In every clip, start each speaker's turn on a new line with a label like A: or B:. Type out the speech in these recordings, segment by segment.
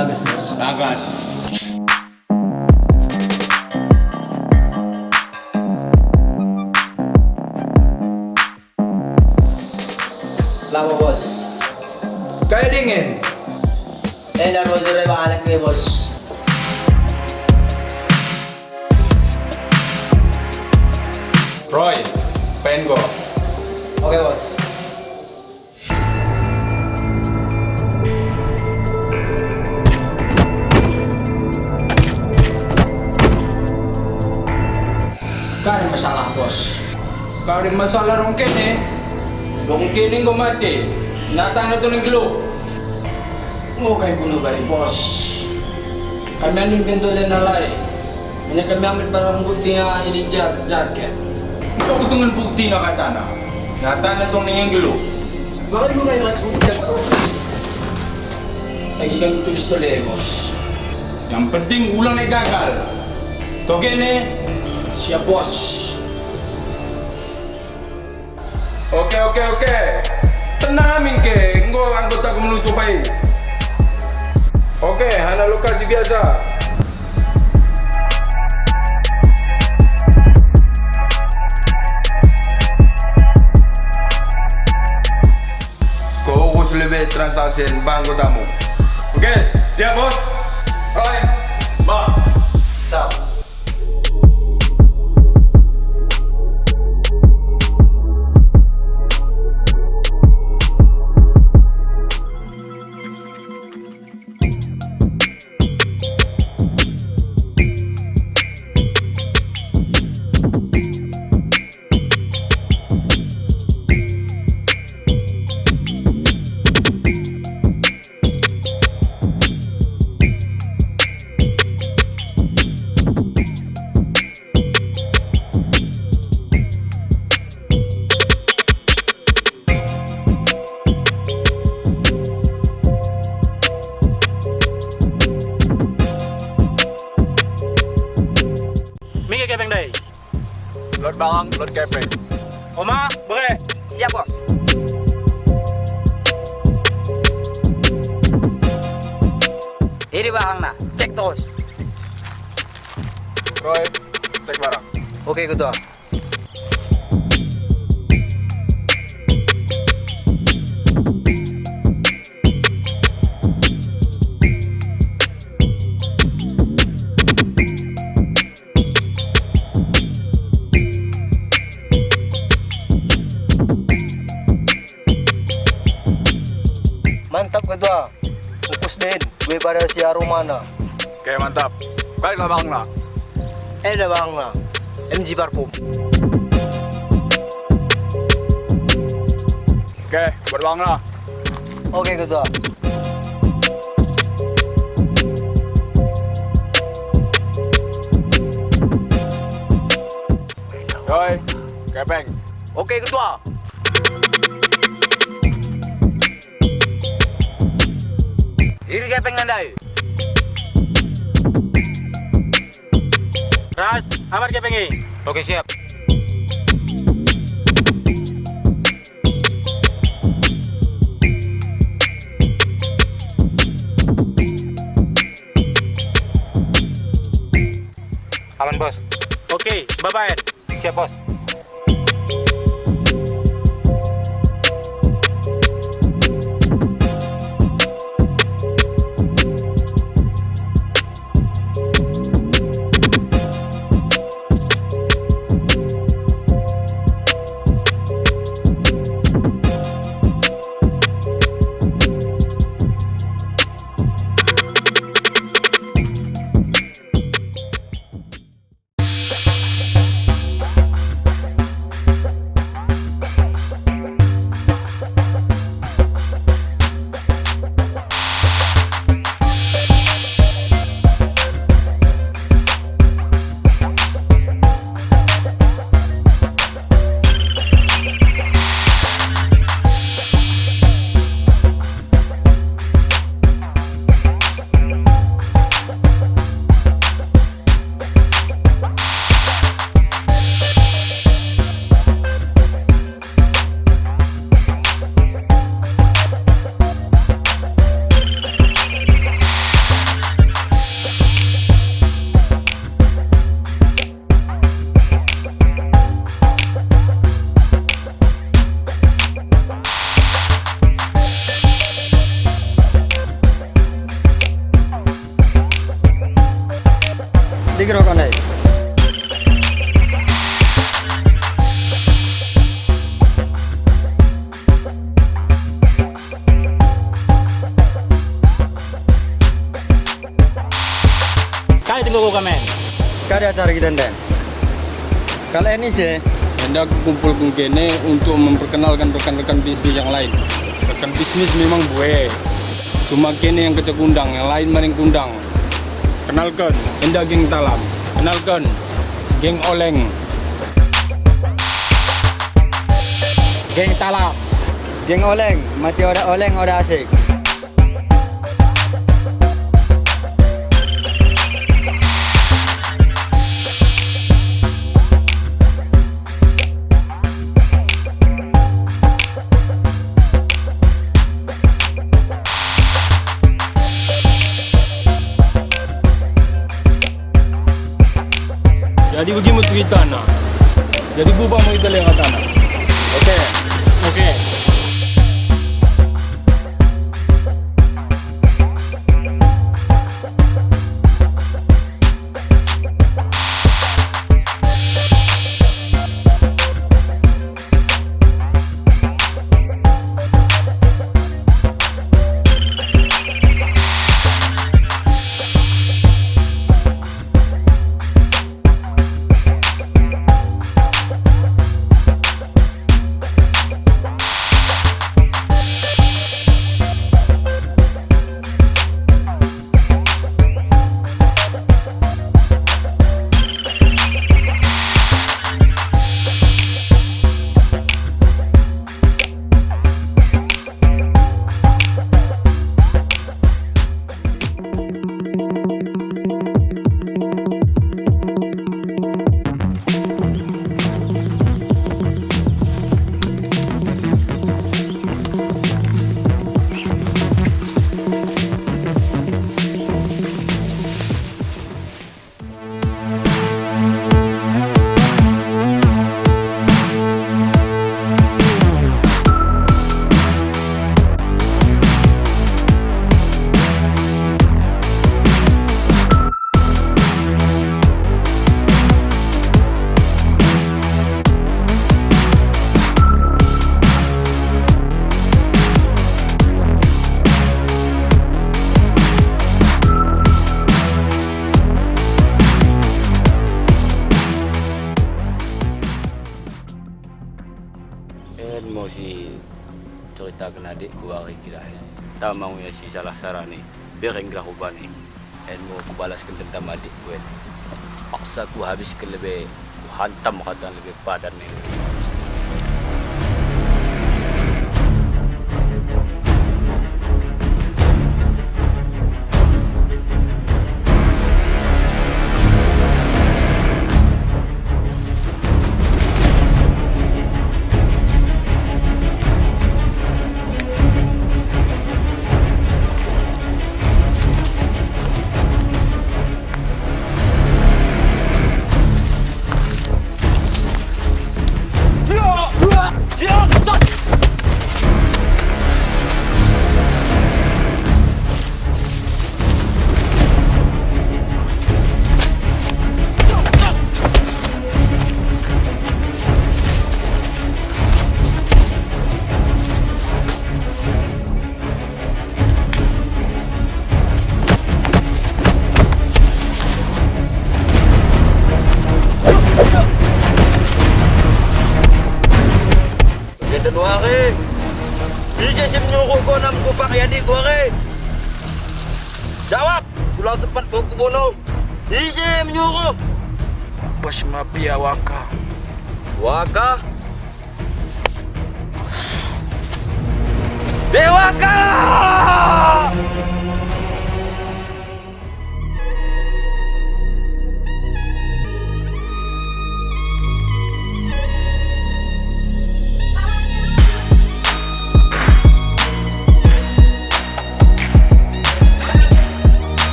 A: Lagas, bos.
B: Lagas.
A: Lama, bos.
C: Kayak dingin.
A: Dan bos dari balik nih, bos.
B: Roy, pen ko.
A: Oke, bos.
C: Gak ada masalah, bos. Gak ada masalah rong kene. Rong kene ko mati. Natang na to ng glo. Mo kay bunuh bari, bos. Kami andun pinto dan nalay. Hanya kami ambil barang bukti nga ini jaket. Ikaw ko tungan bukti na katana. Natang na to ng glo.
A: Bakit mo kayo matubig ko?
C: Lagi kan tulis tuloy, bos. Yang penting ulang na gagal. To kene, siya bos. Oke. Tenang amin ke, engkau anggota aku menuju baik. Oke, hana lokasi biasa. Kau urus lebih transaksi anggotamu. Oke, siap bos. Roy, Mbak.
A: Siap.
D: Minggir kepeng day.
B: Lot barang, lot kepeng.
D: Oma, bre.
A: Siap, bos. Ini barangnya, cek terus.
B: Roy, cek barang.
A: Oke, ketua. Mantap, ketua. Fokus din. Gue pada si Arumana.
B: Oke, mantap. Baiklah bang lah.
A: Ada barangnya. MG parfum.
B: Oke, buat bang lah.
A: Oke, ketua.
B: Roy, kepeng.
A: Oke, ketua. Iri kepeng andai.
D: Ras, amar kepengi. Oke, siap. Aman, bos. Oke, bye-bye. Siap, bos. tinuro kami.
A: Kada acara kita dan. Kalau ini sih,
C: Hendak kumpul kene untuk memperkenalkan rekan-rekan bisnis yang lain. Rekan bisnis memang buaya. Cuma kene yang kita kundang, yang lain maring kundang. Kenalkan, hendak geng talam. Kenalkan, geng oleng.
D: Geng talam.
A: geng oleng, mati orang oleng orang asik.
C: Jadi begini cerita nak. Jadi buba mau kita lihat tanah.
A: Okey.
D: Okey.
E: Mau si ceritakan adik gua hari kita ni. Tak mau ya si salah sarani. Biar enggak ubah ni. Dan mau aku balaskan dendam adik gue. Paksa aku habiskan lebih, aku hantam kata lebih padan ni.
A: Hari Bisa saya menyuruh kau nak mengupak adik kau hari. Jawab. Pulang sempat kau bunuh. Bisa menyuruh.
C: Bos mafia Waka.
A: Waka. Dewaka.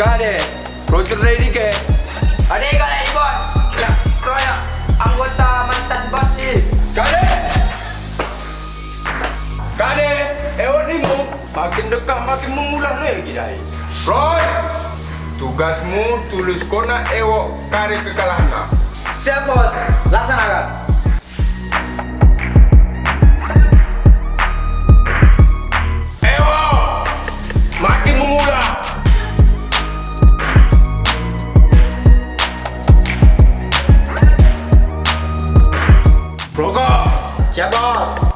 C: Kade, project ready ke?
F: Ada yang kali bos. Ya, kroya anggota mantan bos ni.
C: Kade, Kade, ewak ni mu makin dekat makin mengulah ni gidai. Roy, tugasmu tulis kona ewak kare kekalahan nak.
F: Siap bos, laksanakan.
A: Siap bos.